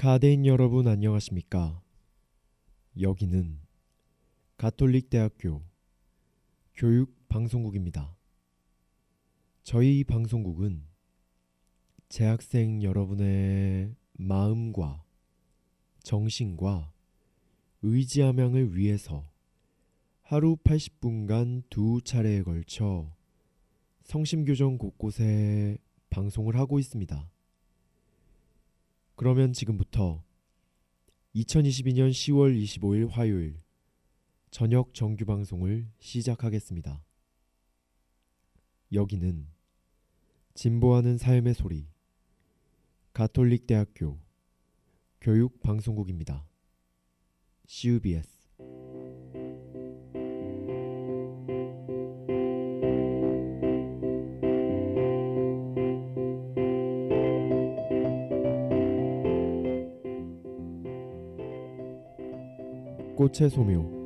가드인 여러분 안녕하십니까? 여기는 가톨릭대학교 교육방송국입니다. 저희 방송국은 재학생 여러분의 마음과 정신과 의지함양을 위해서 하루 80분간 두 차례에 걸쳐 성심교정 곳곳에 방송을 하고 있습니다. 그러면 지금부터 2022년 10월 25일 화요일 저녁 정규 방송을 시작하겠습니다. 여기는 진보하는 삶의 소리 가톨릭대학교 교육방송국입니다. CUBS 꽃의 소묘.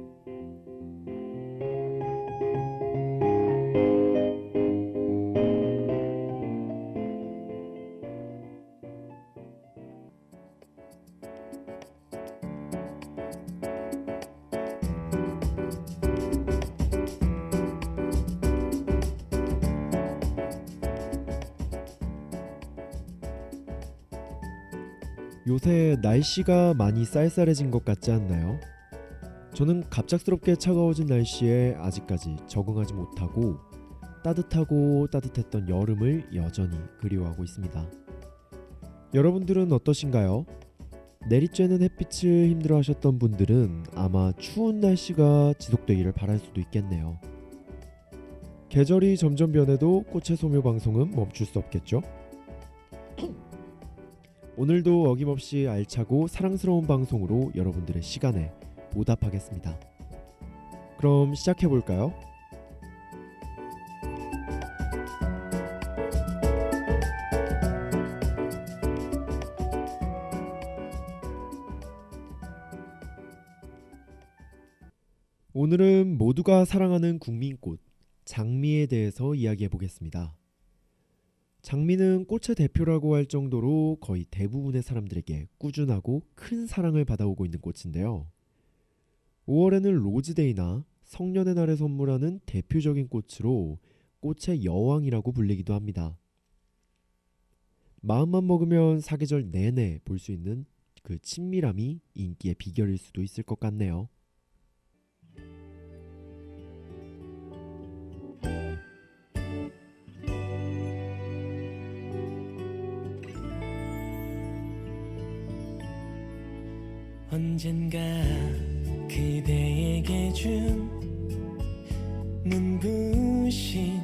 요새 날씨가 많이 쌀쌀해진 것 같지 않나요? 저는 갑작스럽게 차가워진 날씨에 아직까지 적응하지 못하고 따뜻하고 따뜻했던 여름을 여전히 그리워하고 있습니다. 여러분들은 어떠신가요? 내리쬐는 햇빛을 힘들어하셨던 분들은 아마 추운 날씨가 지속되기를 바랄 수도 있겠네요. 계절이 점점 변해도 꽃의 소묘 방송은 멈출 수 없겠죠? 오늘도 어김없이 알차고 사랑스러운 방송으로 여러분들의 시간에 보답하겠습니다. 그럼 시작해볼까요? 오늘은 모두가 사랑하는 국민꽃 장미에 대해서 이야기해보겠습니다. 장미는 꽃의 대표라고 할 정도로 거의 대부분의 사람들에게 꾸준하고 큰 사랑을 받아오고 있는 꽃인데요. 5월에는 로즈데이나 성년의 날에 선물하는 대표적인 꽃으로 꽃의 여왕이라고 불리기도 합니다. 마음만 먹으면 사계절 내내 볼 수 있는 그 친밀함이 인기의 비결일 수도 있을 것 같네요. 언젠가 그대에게 준 눈부신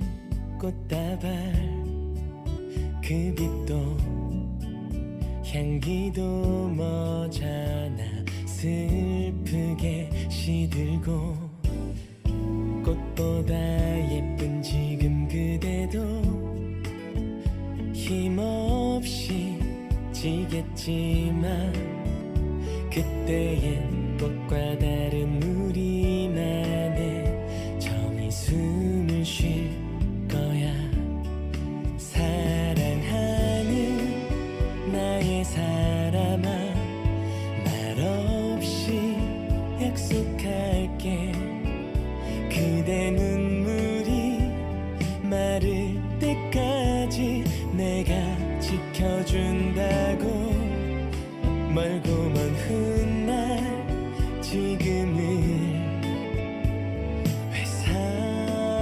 꽃다발, 그 빛도 향기도 머잖아 슬프게 시들고, 꽃보다 예쁜 지금 그대도 힘없이 지겠지만, 그때엔 꽃과 다른 우리만의 정이 숨을 쉴 거야. 사랑하는 나의 사람아, 말없이 약속할게. 그대 눈물이 마를 때까지 내가 지켜준다고. 멀고 먼 훗날 지금을 회상하며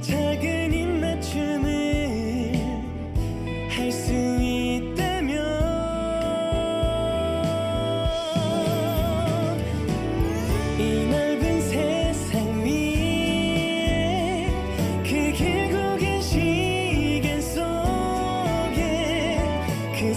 작은 입맞춤을 할 수 있다면, 이 넓은 세상 위에 그 길고 긴 시간 속에 그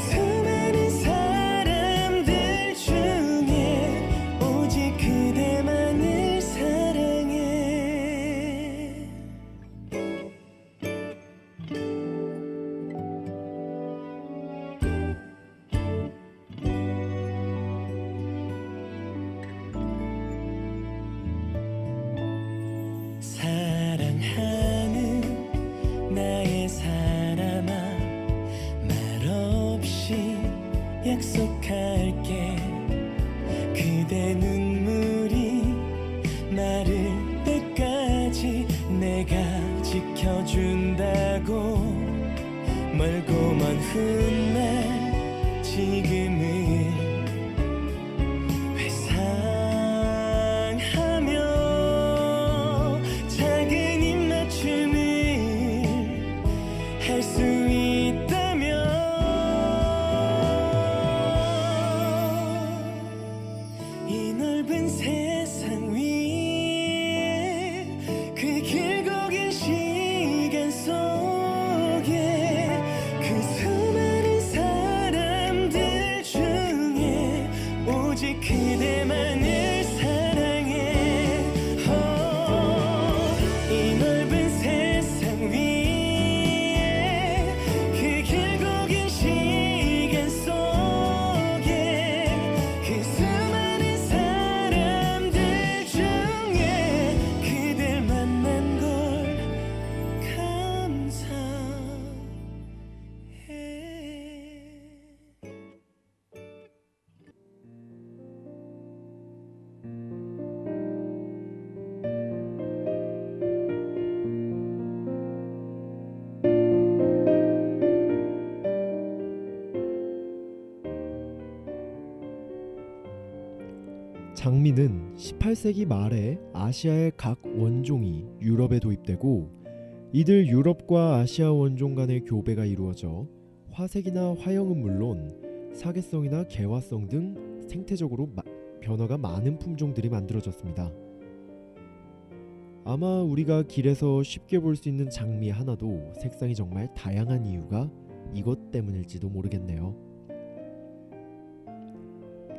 지켜준다고 멀고먼 훗날 지금은 회상하며 작은 입맞춤을 할 수 있다면 이 넓은 세상 위에 그 길고 긴 시간 속에 그 수많은 사람들 중에 오직 그대만을 사랑해. 이 넓은 세상 위에 그 길고 긴 시간 속에 그 수많은 사람들 중에 그댈 만난 걸 감사해. 장미는 18세기 말에 아시아의 각 원종이 유럽에 도입되고 이들 유럽과 아시아 원종 간의 교배가 이루어져 화색이나 화형은 물론 사계성이나 개화성 등 생태적으로 변화가 많은 품종들이 만들어졌습니다. 아마 우리가 길에서 쉽게 볼 수 있는 장미 하나도 색상이 정말 다양한 이유가 이것 때문일지도 모르겠네요.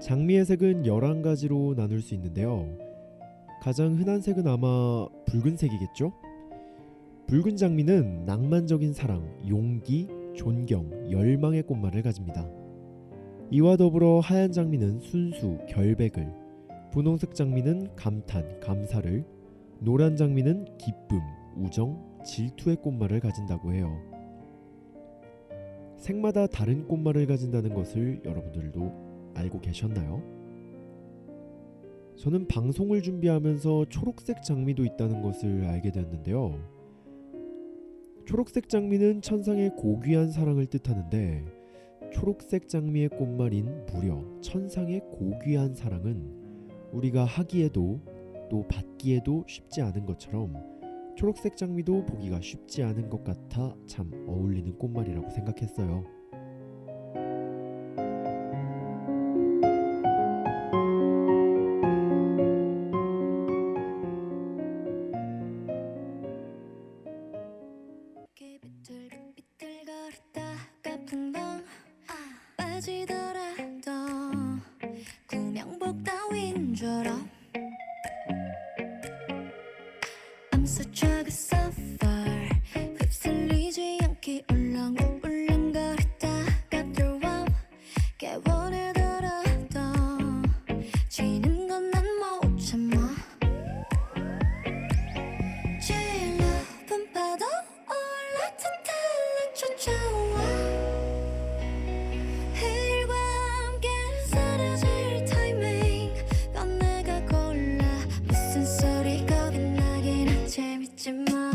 장미의 색은 11가지로 나눌 수 있는데요. 가장 흔한 색은 아마 붉은색이겠죠? 붉은 장미는 낭만적인 사랑, 용기, 존경, 열망의 꽃말을 가집니다. 이와 더불어 하얀 장미는 순수, 결백을, 분홍색 장미는 감탄, 감사를, 노란 장미는 기쁨, 우정, 질투의 꽃말을 가진다고 해요. 색마다 다른 꽃말을 가진다는 것을 여러분들도 알고 계셨나요? 저는 방송을 준비하면서 초록색 장미도 있다는 것을 알게 되었는데요. 초록색 장미는 천상의 고귀한 사랑을 뜻하는데 초록색 장미의 꽃말인 무려 천상의 고귀한 사랑은 우리가 하기에도 또 받기에도 쉽지 않은 것처럼 초록색 장미도 보기가 쉽지 않은 것 같아 참 어울리는 꽃말이라고 생각했어요. 비틀거렸다가 풍덩 빠지더라도 구명복 따윈처럼 I'm such a good suffer 휩쓸리지 않게 울렁울렁거리다가 들어와 깨워내더라도 지는 건 난 못 참아 제일 높은 파도 올라탄 달랑 쫓아와 해일과 함께 사라질 타이밍 넌 내가 골라 무슨 소리 겁이 나긴 한 재밌지 마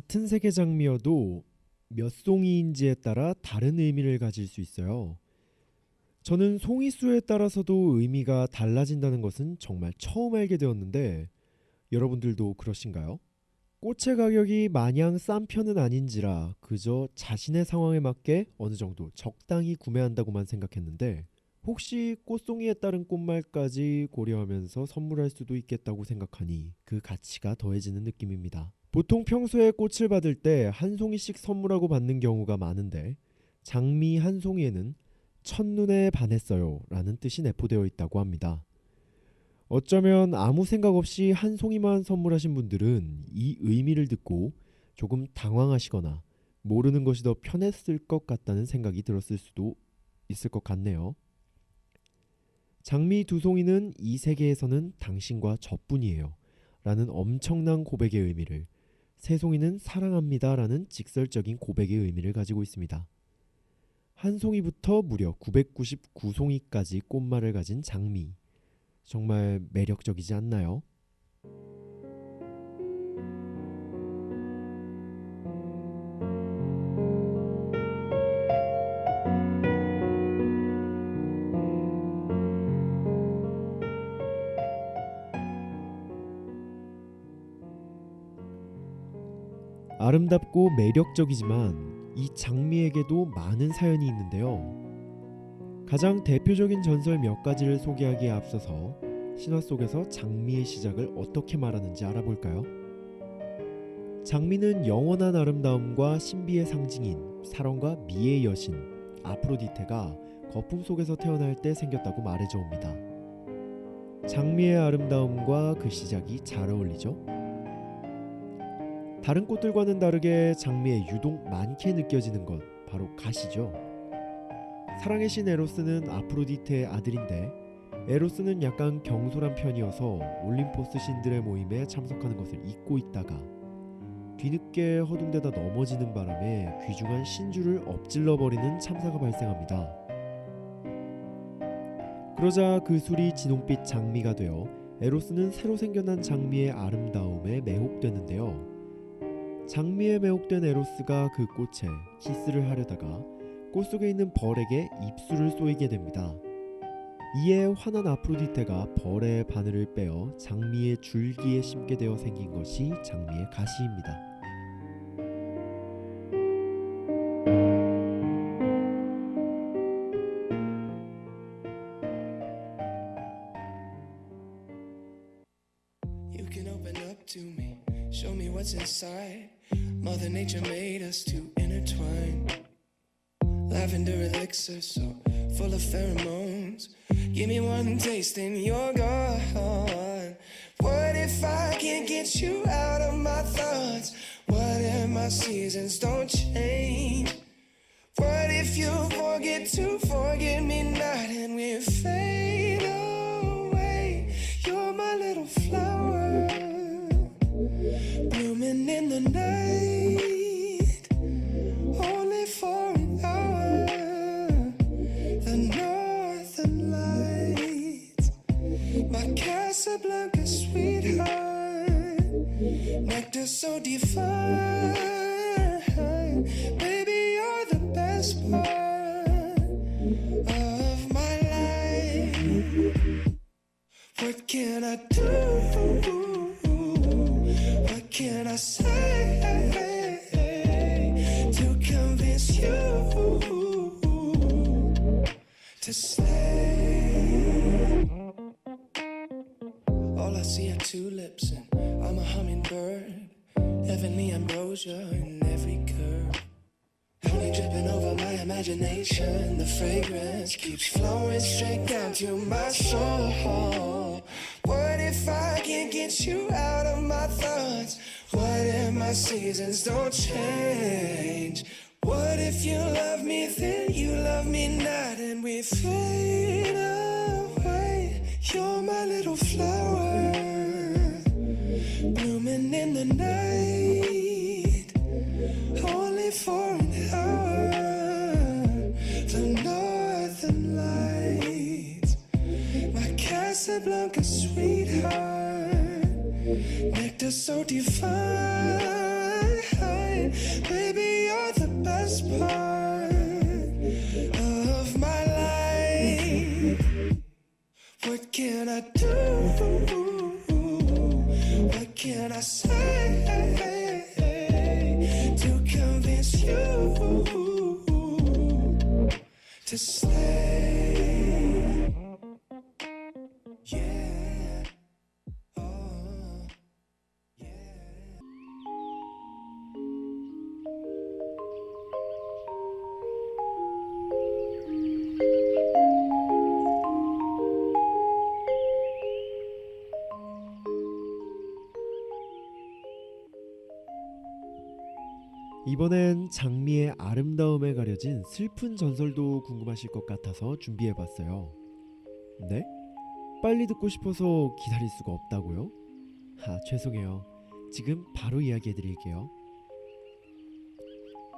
같은 색의 장미여도 몇 송이인지에 따라 다른 의미를 가질 수 있어요. 저는 송이 수에 따라서도 의미가 달라진다는 것은 정말 처음 알게 되었는데 여러분들도 그러신가요? 꽃의 가격이 마냥 싼 편은 아닌지라 그저 자신의 상황에 맞게 어느 정도 적당히 구매한다고만 생각했는데 혹시 꽃송이에 따른 꽃말까지 고려하면서 선물할 수도 있겠다고 생각하니 그 가치가 더해지는 느낌입니다. 보통 평소에 꽃을 받을 때 한 송이씩 선물하고 받는 경우가 많은데 장미 한 송이에는 첫눈에 반했어요 라는 뜻이 내포되어 있다고 합니다. 어쩌면 아무 생각 없이 한 송이만 선물하신 분들은 이 의미를 듣고 조금 당황하시거나 모르는 것이 더 편했을 것 같다는 생각이 들었을 수도 있을 것 같네요. 장미 두 송이는 이 세계에서는 당신과 저뿐이에요 라는 엄청난 고백의 의미를, 세 송이는 사랑합니다 라는 직설적인 고백의 의미를 가지고 있습니다. 한 송이부터 무려 999송이까지 꽃말을 가진 장미, 정말 매력적이지 않나요? 아름답고 매력적이지만 이 장미에게도 많은 사연이 있는데요. 가장 대표적인 전설 몇 가지를 소개하기에 앞서서 신화 속에서 장미의 시작을 어떻게 말하는지 알아볼까요? 장미는 영원한 아름다움과 신비의 상징인 사랑과 미의 여신 아프로디테가 거품 속에서 태어날 때 생겼다고 말해져 옵니다. 장미의 아름다움과 그 시작이 잘 어울리죠? 다른 꽃들과는 다르게 장미에 유독 많게 느껴지는 것 바로 가시죠. 사랑의 신 에로스는 아프로디테의 아들인데 에로스는 약간 경솔한 편이어서 올림포스 신들의 모임에 참석하는 것을 잊고 있다가 뒤늦게 허둥대다 넘어지는 바람에 귀중한 신주를 엎질러버리는 참사가 발생합니다. 그러자 그 술이 진홍빛 장미가 되어 에로스는 새로 생겨난 장미의 아름다움에 매혹되는데요. 장미에 매혹된 에로스가 그 꽃에 키스를 하려다가 꽃 속에 있는 벌에게 입술을 쏘이게 됩니다. 이에 화난 아프로디테가 벌의 바늘을 빼어 장미의 줄기에 심게 되어 생긴 것이 장미의 가시입니다. You can open up to me, show me what's inside. Mother Nature made us to intertwine. Lavender elixir so full of pheromones. Give me one taste and you're gone. What if I can't get you out of my thoughts? What if my seasons don't change? What if you forget to forget me not and we fade away? You're my little flower, blooming in the night, only for an hour. The northern lights, my Casablanca sweetheart, nectar so divine. Baby, you're the best part of my life. What can I do? What can I say to convince you to stay? All I see are tulips and I'm a hummingbird. Heavenly ambrosia in every curve. Honey dripping over my imagination. The fragrance keeps flowing straight down to my soul. What if I can't get you out of my thoughts? What if my seasons don't change? What if you love me, then you love me not, and we fade away? You're my little flower, blooming in the night, only for an hour. The northern lights, my Casablanca sweetheart, nectar so divine. Baby, you're the best part of my life. What can I do? What can I say to convince you to stay? Yeah. Oh, yeah. 이번엔 장미의 아름다움에 가려진 슬픈 전설도 궁금하실 것 같아서 준비해봤어요. 네? 빨리 듣고 싶어서 기다릴 수가 없다고요? 죄송해요. 지금 바로 이야기해드릴게요.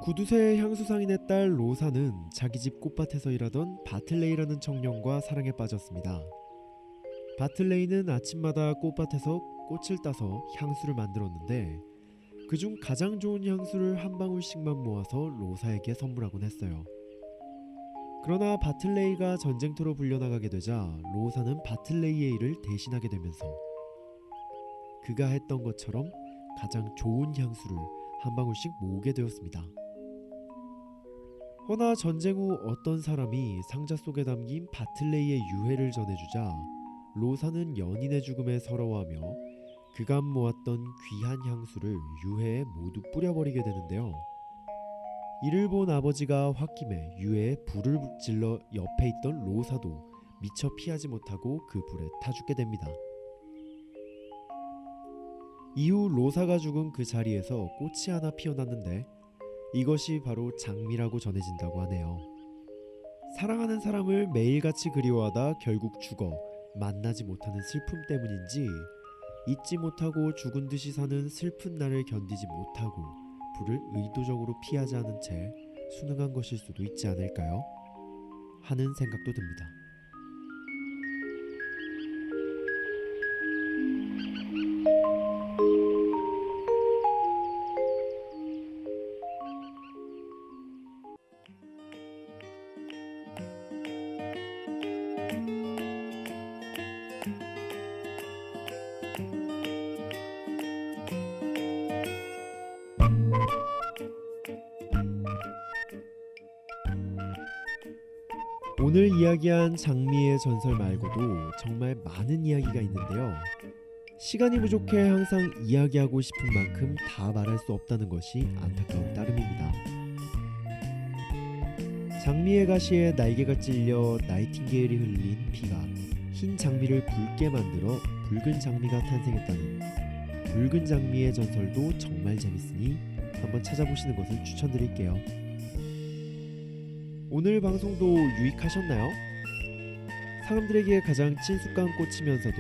구두쇠 향수상인의 딸 로사는 자기 집 꽃밭에서 일하던 바틀레이라는 청년과 사랑에 빠졌습니다. 바틀레이는 아침마다 꽃밭에서 꽃을 따서 향수를 만들었는데 그중 가장 좋은 향수를 한 방울씩만 모아서 로사에게 선물하곤 했어요. 그러나 바틀레이가 전쟁터로 불려나가게 되자 로사는 바틀레이의 일을 대신하게 되면서 그가 했던 것처럼 가장 좋은 향수를 한 방울씩 모으게 되었습니다. 허나 전쟁 후 어떤 사람이 상자 속에 담긴 바틀레이의 유해를 전해주자 로사는 연인의 죽음에 서러워하며 그간 모았던 귀한 향수를 유해에 모두 뿌려버리게 되는데요. 이를 본 아버지가 홧김에 유해에 불을 질러 옆에 있던 로사도 미처 피하지 못하고 그 불에 타 죽게 됩니다. 이후 로사가 죽은 그 자리에서 꽃이 하나 피어났는데 이것이 바로 장미라고 전해진다고 하네요. 사랑하는 사람을 매일같이 그리워하다 결국 죽어 만나지 못하는 슬픔 때문인지 잊지 못하고 죽은 듯이 사는 슬픈 날을 견디지 못하고 불을 의도적으로 피하지 않은 채 순응한 것일 수도 있지 않을까요? 하는 생각도 듭니다. 오늘 이야기한 장미의 전설 말고도 정말 많은 이야기가 있는데요. 시간이 부족해 항상 이야기하고 싶은 만큼 다 말할 수 없다는 것이 안타까운 따름입니다. 장미의 가시에 날개가 찔려 나이팅게일이 흘린 피가 흰 장미를 붉게 만들어 붉은 장미가 탄생했다는 붉은 장미의 전설도 정말 재밌으니 한번 찾아보시는 것을 추천드릴게요. 오늘 방송도 유익하셨나요? 사람들에게 가장 친숙한 꽃이면서도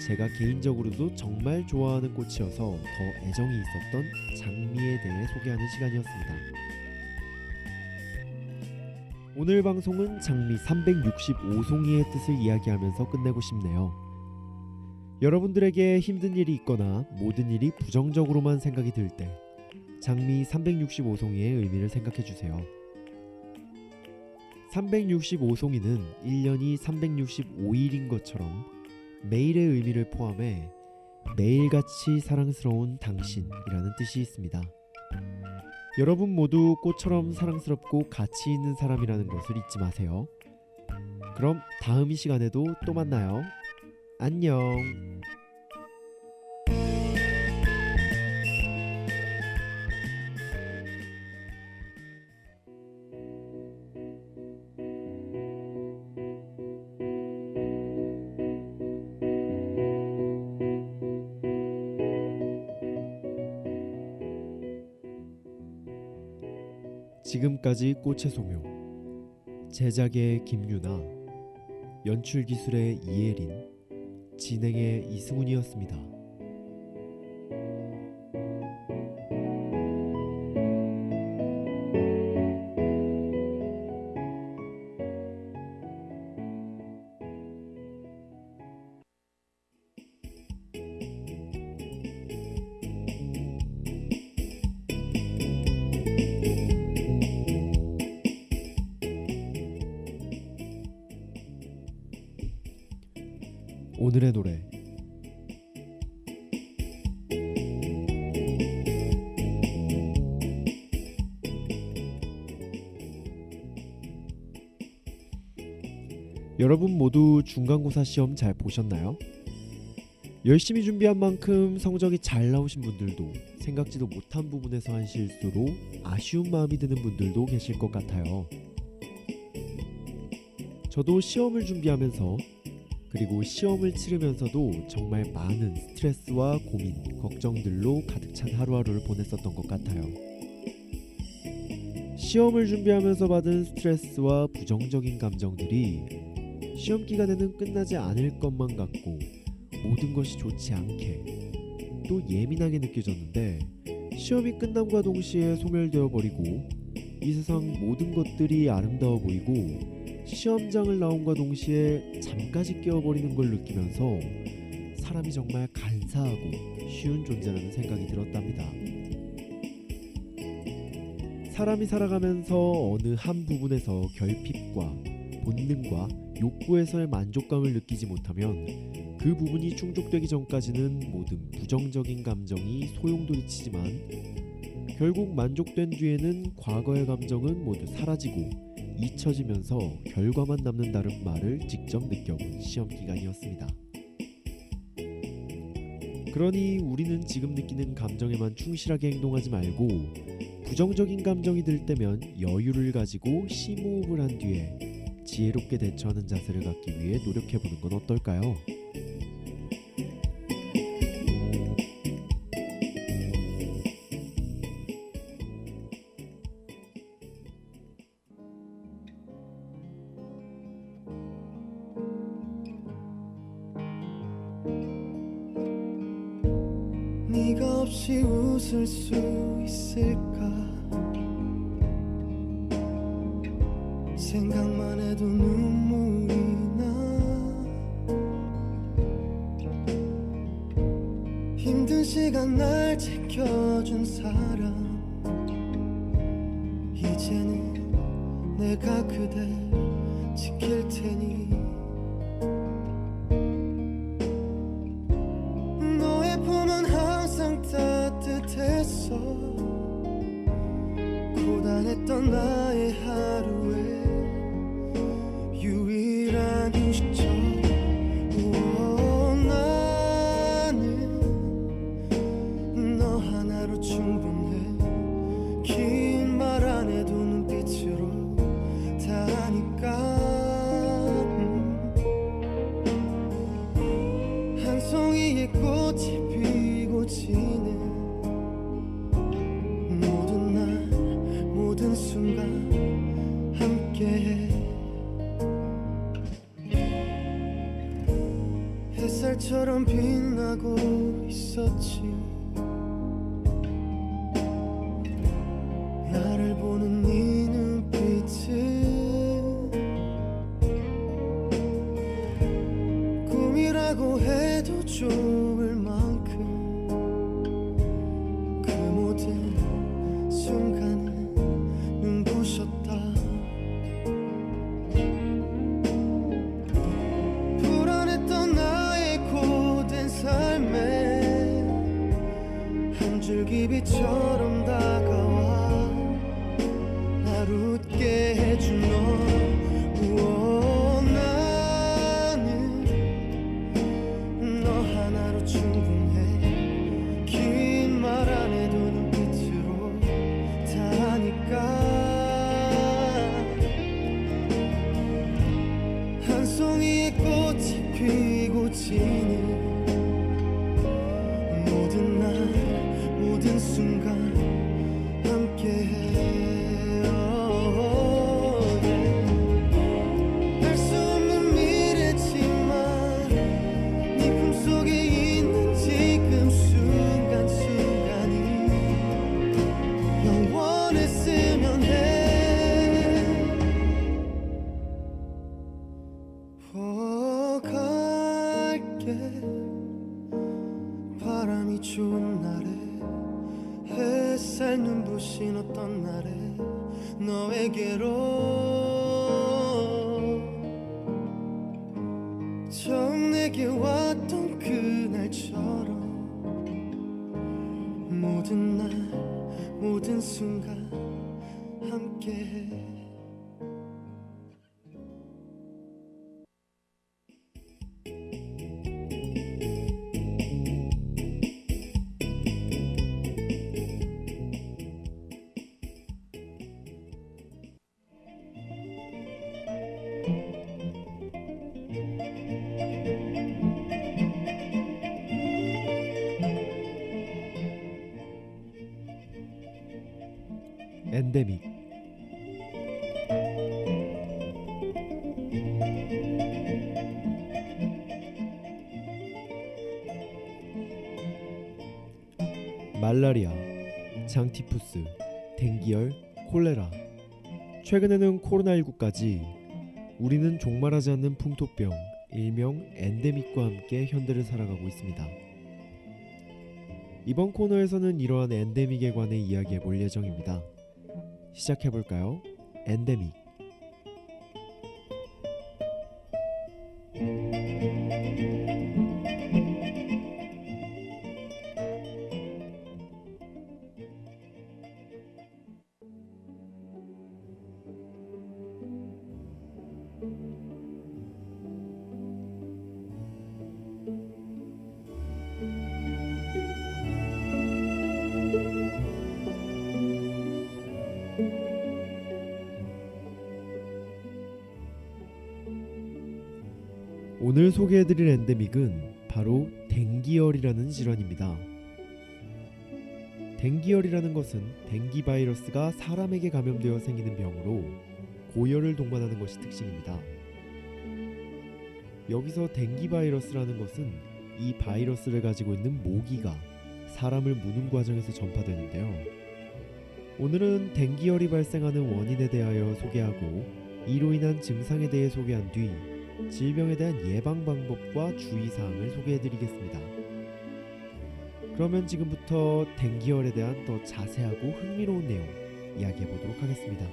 제가 개인적으로도 정말 좋아하는 꽃이어서 더 애정이 있었던 장미에 대해 소개하는 시간이었습니다. 오늘 방송은 장미 365송이의 뜻을 이야기하면서 끝내고 싶네요. 여러분들에게 힘든 일이 있거나 모든 일이 부정적으로만 생각이 들 때 장미 365송이의 의미를 생각해주세요. 365송이는 1년이 365일인 것처럼 매일의 의미를 포함해 매일같이 사랑스러운 당신이라는 뜻이 있습니다. 여러분 모두 꽃처럼 사랑스럽고 가치 있는 사람이라는 것을 잊지 마세요. 그럼 다음 이 시간에도 또 만나요. 안녕. 지금까지 꽃의 소묘, 제작의 김유나, 연출 기술의 이예린, 진행의 이승훈이었습니다. 오늘의 노래. 여러분 모두 중간고사 시험 잘 보셨나요? 열심히 준비한 만큼 성적이 잘 나오신 분들도 생각지도 못한 부분에서 한 실수로 아쉬운 마음이 드는 분들도 계실 것 같아요. 저도 시험을 준비하면서 그리고 시험을 치르면서도 정말 많은 스트레스와 고민, 걱정들로 가득 찬 하루하루를 보냈었던 것 같아요. 시험을 준비하면서 받은 스트레스와 부정적인 감정들이 시험 기간에는 끝나지 않을 것만 같고 모든 것이 좋지 않게 또 예민하게 느껴졌는데 시험이 끝남과 동시에 소멸되어 버리고 이 세상 모든 것들이 아름다워 보이고 시험장을 나온과 동시에 잠까지 깨어버리는 걸 느끼면서 사람이 정말 간사하고 쉬운 존재라는 생각이 들었답니다. 사람이 살아가면서 어느 한 부분에서 결핍과 본능과 욕구에서의 만족감을 느끼지 못하면 그 부분이 충족되기 전까지는 모든 부정적인 감정이 소용돌이치지만 결국 만족된 뒤에는 과거의 감정은 모두 사라지고 잊혀지면서 결과만 남는다는 말을 직접 느껴본 시험 기간이었습니다. 그러니 우리는 지금 느끼는 감정에만 충실하게 행동하지 말고 부정적인 감정이 들 때면 여유를 가지고 심호흡을 한 뒤에 지혜롭게 대처하는 자세를 갖기 위해 노력해보는 건 어떨까요? 네가 없이 웃을 수 있을까? 생각만 해도 눈물이 나. 힘든 시간 날 지켜준 사람 이제는 내가 그댈 지킬 테니 너의 품은 항상 따뜻했어. 고단했던 나의 하루에 유일한 휴식처. 나는 너 하나로 충분해. 긴 말 안 해도 눈빛으로 다 하니까. 한 송이의 꽃이 피고 지는 모든 날 모든 순간 함께해. 햇살처럼 빛나고 있었지. 나를 보는 네 눈빛은 꿈이라고 해도 좋을 만큼 그 모든 순간은 눈부셨다. 불안했던 나의 고된 삶에 한 줄기 빛처럼 다가와 날 웃게 해준 너. 나는 너 하나로 충분해. 긴 말 안 해도 눈빛으로 다 하니까. 한 송이의 꽃이 피고 지는 모든 날 모든 순간 함께해. 알 수 없는 미래지만 네 품속에 있는 지금 순간순간이 영원했으면 해. 갈게. 바람이 좋은 날에 햇살 눈부신 어떤 날에 너에게로 처음 내게 와 순간 함께 엔데믹. 말라리아, 장티푸스, 댕기열, 콜레라, 최근에는 코로나19까지 우리는 종말하지 않는 풍토병, 일명 엔데믹과 함께 현대를 살아가고 있습니다. 이번 코너에서는 이러한 엔데믹에 관해 이야기해 볼 예정입니다. 시작해볼까요? 엔데믹. 오늘 소개해드릴 엔데믹은 바로 댕기열이라는 질환입니다. 댕기열이라는 것은 댕기 바이러스가 사람에게 감염되어 생기는 병으로 고열을 동반하는 것이 특징입니다. 여기서 댕기 바이러스라는 것은 이 바이러스를 가지고 있는 모기가 사람을 무는 과정에서 전파되는데요. 오늘은 댕기열이 발생하는 원인에 대하여 소개하고 이로 인한 증상에 대해 소개한 뒤 질병에 대한 예방 방법과 주의사항을 소개해드리겠습니다. 그러면 지금부터 댕기열에 대한 더 자세하고 흥미로운 내용 이야기해보도록 하겠습니다.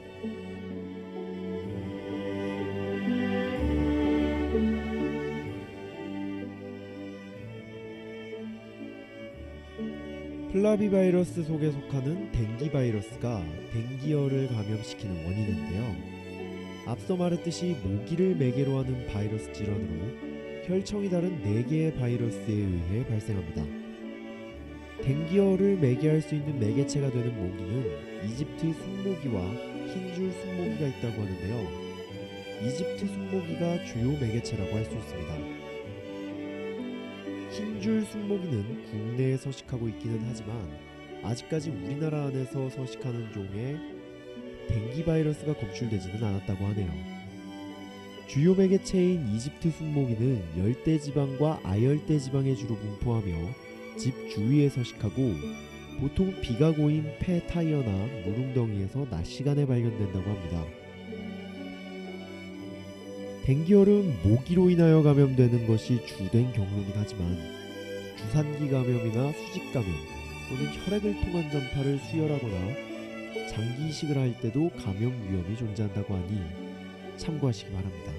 플라비바이러스 속에 속하는 댕기 바이러스가 댕기열을 감염시키는 원인인데요. 앞서 말했듯이 모기를 매개로 하는 바이러스 질환으로 혈청이 다른 4개의 바이러스에 의해 발생합니다. 댕기열을 매개할 수 있는 매개체가 되는 모기는 이집트 순모기와 흰줄 순모기가 있다고 하는데요. 이집트 순모기가 주요 매개체라고 할 수 있습니다. 흰줄 순모기는 국내에 서식하고 있기는 하지만 아직까지 우리나라 안에서 서식하는 종의 댕기 바이러스가 검출되지는 않았다고 하네요. 주요 매개체인 이집트 순모기는 열대지방과 아열대 지방에 주로 분포하며 집 주위에 서식하고 보통 비가 고인 폐 타이어나 물웅덩이에서 낮 시간에 발견된다고 합니다. 댕기열은 모기로 인하여 감염되는 것이 주된 경로이긴 하지만 주산기 감염이나 수직 감염 또는 혈액을 통한 전파를 수혈하거나 장기 이식을 할 때도 감염 위험이 존재한다고 하니 참고하시기 바랍니다.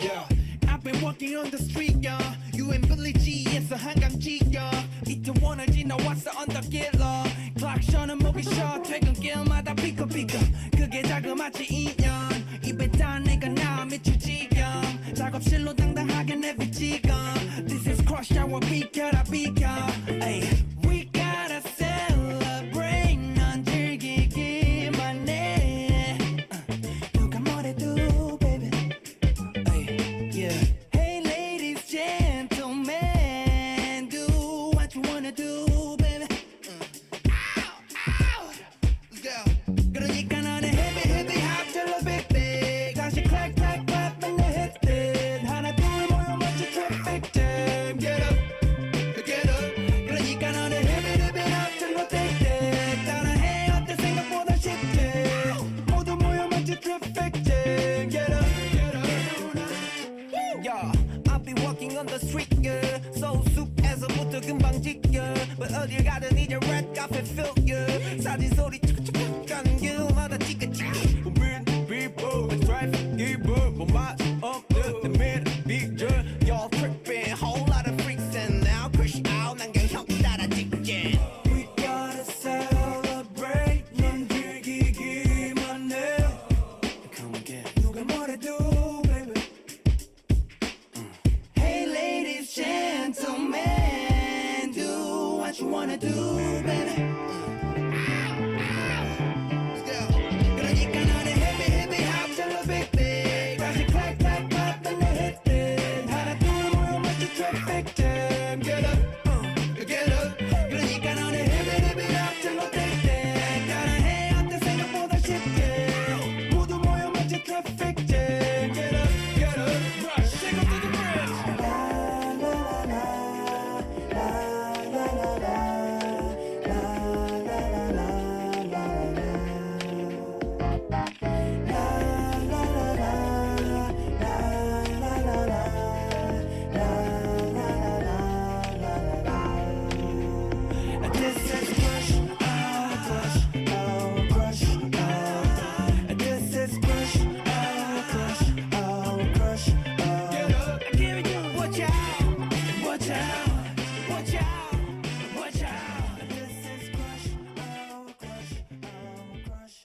Yeah, I've been walking on the street, yeah. You and Billy G에서 한강지, yeah. 이태원을 지나왔어 언덕길로. 클락션은 목이 쉬어 퇴근길마다 삐걱삐걱. 그게 자그마치 2년. 입에 단 내가 나 미칠 지경. 작업실로 당당하게 내비 지금. This is crush hour 비켜라 비켜. Ay, we gotta celebrate. 넌 즐기기만 해. 누가 뭐래도 baby. Yeah. Hey ladies, gentlemen, do what you wanna do, baby. Ow, ow. Let's go. 그러니까 맘에 feel you 사진 소리 툭툭 가는 길마다 찌그찌그 우린 people traffic giver 뭐 맛 없는 내 미래 비전 You're tripping whole lot of freaks and now crash out 난 그냥 형 따라 직진 We gotta celebrate 넌 즐기기만 해 Come again 누가 뭐래도 baby Hey ladies gentlemen do what you wanna do baby 그러니까 너는 happy happy 합절로 big big 다시 clap clap clap and let it in 하나 둘 모여 맞춰 traffic jam get up get up 그러니까 너는 happy happy 합절로 big big 따라해 어때 생각보다 쉽게 모두 모여 맞춰 traffic jam get up rush take up to the bridge This is crush, crush, crush, this is crush, crush, crush. Get up, I'm giving you watch out, watch out, watch out, watch out. This is crush, crush, crush.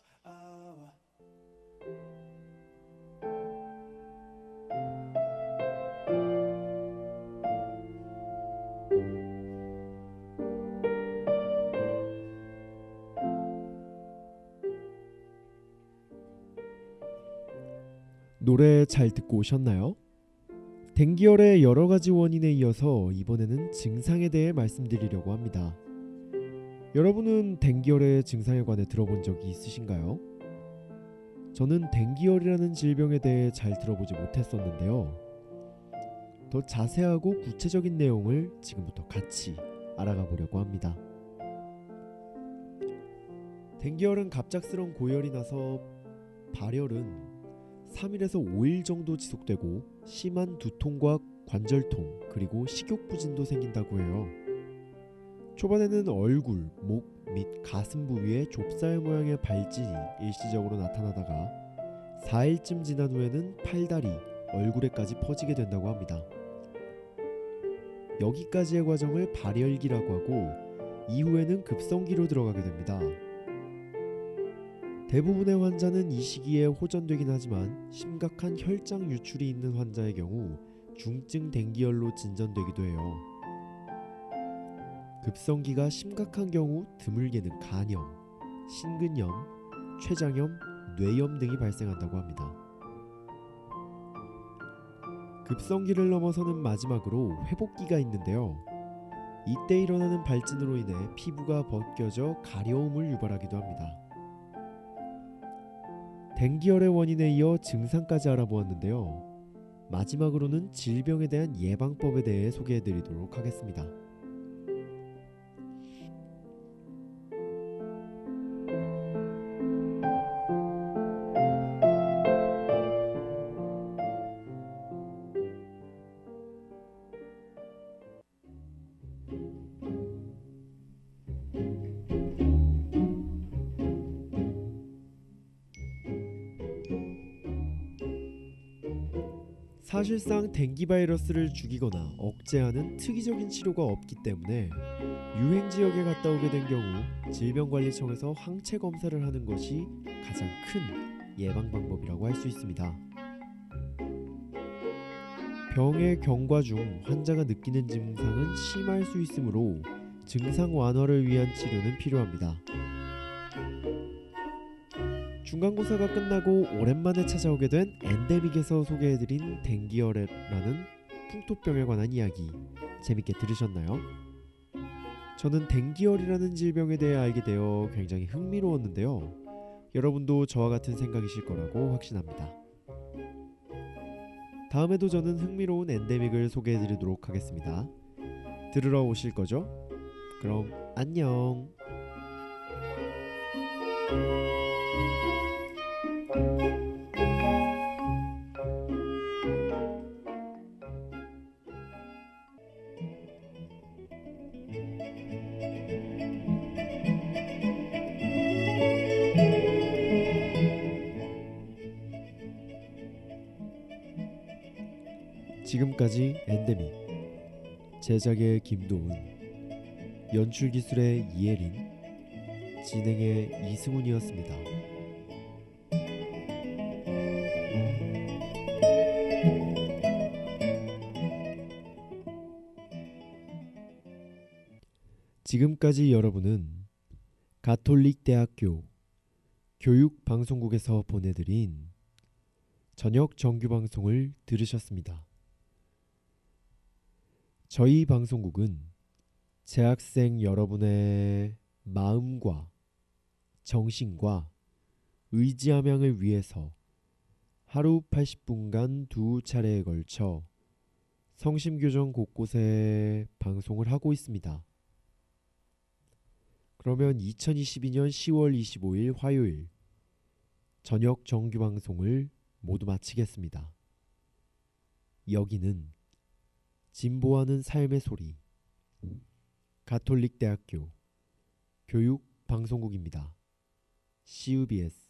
노래 잘 듣고 오셨나요? 댕기열의 여러 가지 원인에 이어서 이번에는 증상에 대해 말씀드리려고 합니다. 여러분은 댕기열의 증상에 관해 들어본 적이 있으신가요? 저는 댕기열이라는 질병에 대해 잘 들어보지 못했었는데요. 더 자세하고 구체적인 내용을 지금부터 같이 알아가 보려고 합니다. 댕기열은 갑작스러운 고열이 나서 발열은 3일에서 5일 정도 지속되고 심한 두통과 관절통 그리고 식욕부진도 생긴다고 해요. 초반에는 얼굴, 목 및 가슴 부위에 좁쌀 모양의 발진이 일시적으로 나타나다가 4일쯤 지난 후에는 팔다리, 얼굴에까지 퍼지게 된다고 합니다. 여기까지의 과정을 발열기라고 하고 이후에는 급성기로 들어가게 됩니다. 대부분의 환자는 이 시기에 호전되긴 하지만 심각한 혈장 유출이 있는 환자의 경우 중증 댕기열로 진전되기도 해요. 급성기가 심각한 경우 드물게는 간염, 신근염, 췌장염, 뇌염 등이 발생한다고 합니다. 급성기를 넘어서는 마지막으로 회복기가 있는데요. 이때 일어나는 발진으로 인해 피부가 벗겨져 가려움을 유발하기도 합니다. 댕기열의 원인에 이어 증상까지 알아보았는데요. 마지막으로는 질병에 대한 예방법에 대해 소개해드리도록 하겠습니다. 사실상 댕기 바이러스를 죽이거나 억제하는 특이적인 치료가 없기 때문에 유행 지역에 갔다 오게 된 경우 질병관리청에서 항체 검사를 하는 것이 가장 큰 예방 방법이라고 할 수 있습니다. 병의 경과 중 환자가 느끼는 증상은 심할 수 있으므로 증상 완화를 위한 치료는 필요합니다. 중간고사가 끝나고 오랜만에 찾아오게 된 엔데믹에서 소개해드린 댕기열이라는 풍토병에 관한 이야기 재밌게 들으셨나요? 저는 댕기열이라는 질병에 대해 알게 되어 굉장히 흥미로웠는데요. 여러분도 저와 같은 생각이실 거라고 확신합니다. 다음에도 저는 흥미로운 엔데믹을 소개해드리도록 하겠습니다. 들으러 오실 거죠? 그럼 안녕. 지금까지 엔데믹, 제작의 김도훈, 연출기술의 이예린, 진행의 이승훈이었습니다. 지금까지 여러분은 가톨릭대학교 교육방송국에서 보내드린 저녁 정규방송을 들으셨습니다. 저희 방송국은 재학생 여러분의 마음과 정신과 의지함양을 위해서 하루 80분간 2차례에 걸쳐 성심교정 곳곳에 방송을 하고 있습니다. 그러면 2022년 10월 25일 화요일 저녁 정규 방송을 모두 마치겠습니다. 여기는 진보하는 삶의 소리 가톨릭대학교 교육방송국입니다. CUBS